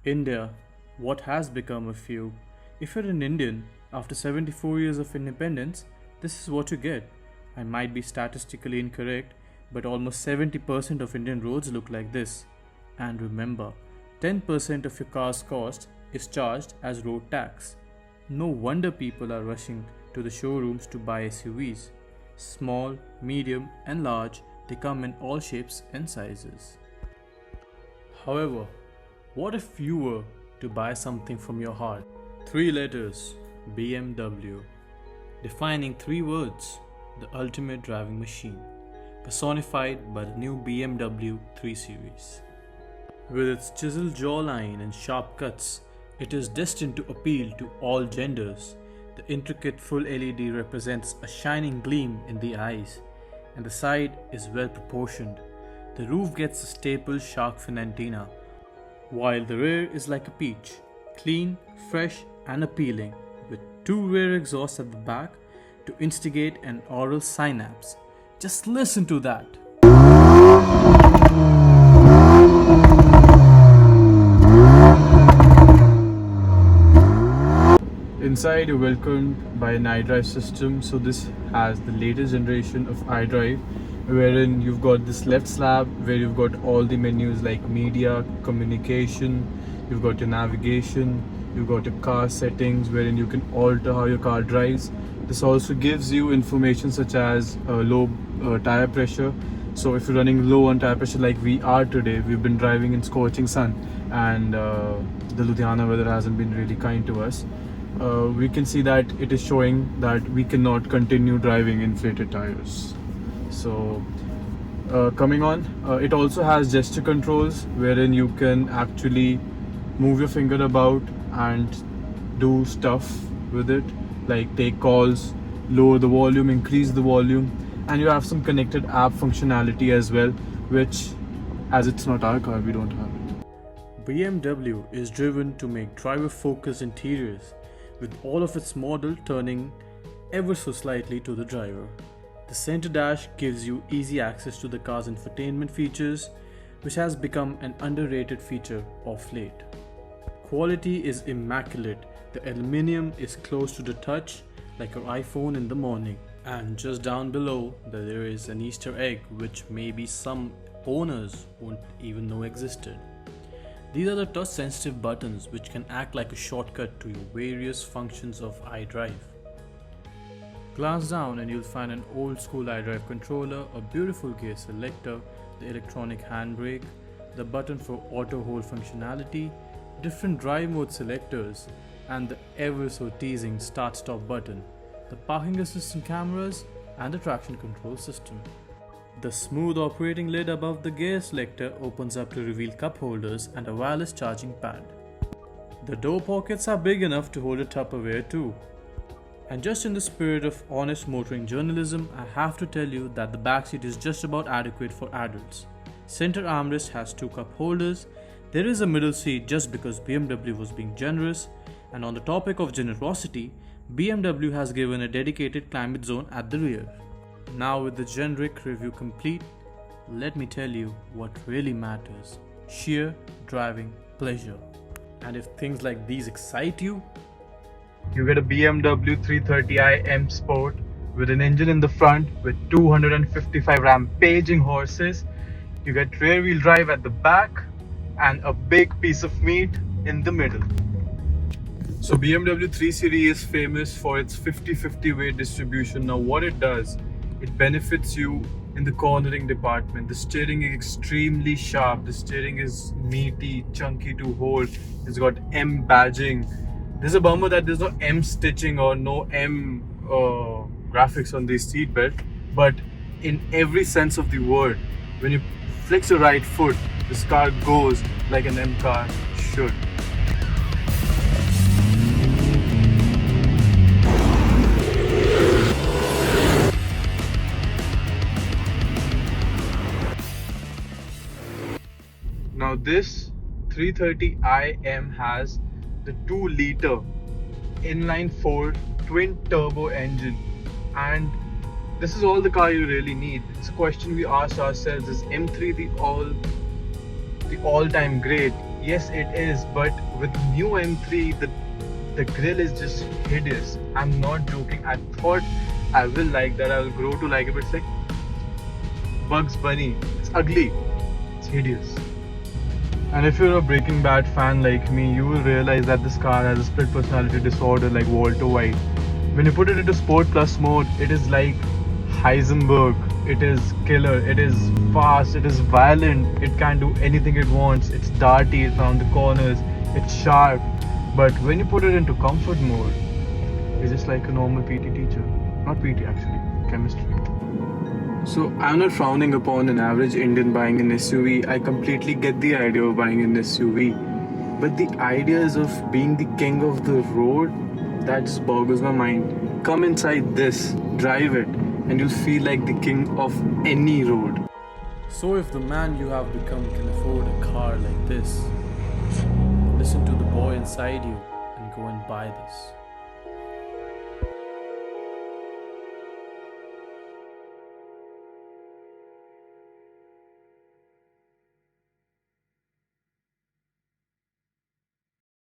India, what has become of you? If you're an Indian, after 74 years of independence, this is what you get. I might be statistically incorrect, but almost 70% of Indian roads look like this. And remember, 10% of your car's cost is charged as road tax. No wonder people are rushing to the showrooms to buy SUVs. Small, medium, and large, they come in all shapes and sizes. However, what if you were to buy something from your heart? 3 letters, BMW. Defining 3 words, the ultimate driving machine, personified by the new BMW 3 Series. With its chiseled jawline and sharp cuts, it is destined to appeal to all genders. The intricate full LED represents a shining gleam in the eyes, and the side is well proportioned. The roof gets a staple shark fin antenna, while the rear is like a peach, clean, fresh and appealing, with 2 rear exhausts at the back to instigate an oral synapse. Just listen to that. Inside, you're welcomed by an iDrive system. So this has the latest generation of iDrive, wherein you've got this left slab where you've got all the menus like media, communication, you've got your navigation, you've got your car settings wherein you can alter how your car drives. This also gives you information such as low tire pressure. So if you're running low on tire pressure like we are today, we've been driving in scorching sun and the Ludhiana weather hasn't been really kind to us. We can see that it is showing that we cannot continue driving inflated tires. So coming on, it also has gesture controls wherein you can actually move your finger about and do stuff with it, like take calls, lower the volume, increase the volume, and you have some connected app functionality as well, which, as it's not our car, we don't have it. BMW is driven to make driver-focused interiors, with all of its model turning ever so slightly to the driver. The center dash gives you easy access to the car's infotainment features, which has become an underrated feature of late. Quality is immaculate. The aluminium is close to the touch, like your iPhone in the morning. And just down below, there is an Easter egg which maybe some owners won't even know existed. These are the touch sensitive buttons which can act like a shortcut to your various functions of iDrive. Glance down and you'll find an old school iDrive controller, a beautiful gear selector, the electronic handbrake, the button for auto hold functionality, different drive mode selectors, and the ever so teasing start stop button, the parking assistant cameras, and the traction control system. The smooth operating lid above the gear selector opens up to reveal cup holders and a wireless charging pad. The door pockets are big enough to hold a Tupperware too. And just in the spirit of honest motoring journalism, I have to tell you that the backseat is just about adequate for adults. Center armrest has 2 cup holders. There is a middle seat just because BMW was being generous. And on the topic of generosity, BMW has given a dedicated climate zone at the rear. Now with the generic review complete, let me tell you what really matters: sheer driving pleasure. And if things like these excite you, you get a BMW 330i M Sport with an engine in the front with 255 rampaging horses. You get rear wheel drive at the back and a big piece of meat in the middle. So BMW 3 Series is famous for its 50-50 weight distribution. Now what it does, it benefits you in the cornering department. The steering is extremely sharp. The steering is meaty, chunky to hold. It's got M badging. There's a bummer that there's no M stitching or no M graphics on the seat belt. But in every sense of the word, when you flex your right foot, this car goes like an M car should. Now this 330iM has the 2-liter inline-4 twin-turbo engine, and this is all the car you really need. It's a question we asked ourselves: is M3 the all-time great? Yes, it is, but with new M3, the grill is just hideous. I'm not joking. I thought I will like that. I will grow to like it, but it's like Bugs Bunny. It's ugly. It's hideous. And if you're a Breaking Bad fan like me, you will realize that this car has a split personality disorder like Walter White. When you put it into Sport Plus mode, it is like Heisenberg. It is killer. It is fast. It is violent. It can do anything it wants. It's darty around the corners. It's sharp. But when you put it into comfort mode, it's just like a normal PT teacher. Not PT actually, chemistry. So I'm not frowning upon an average Indian buying an SUV. I completely get the idea of buying an SUV. But the ideas of being the king of the road, that just boggles my mind. Come inside this, drive it, and you'll feel like the king of any road. So if the man you have become can afford a car like this, listen to the boy inside you and go and buy this.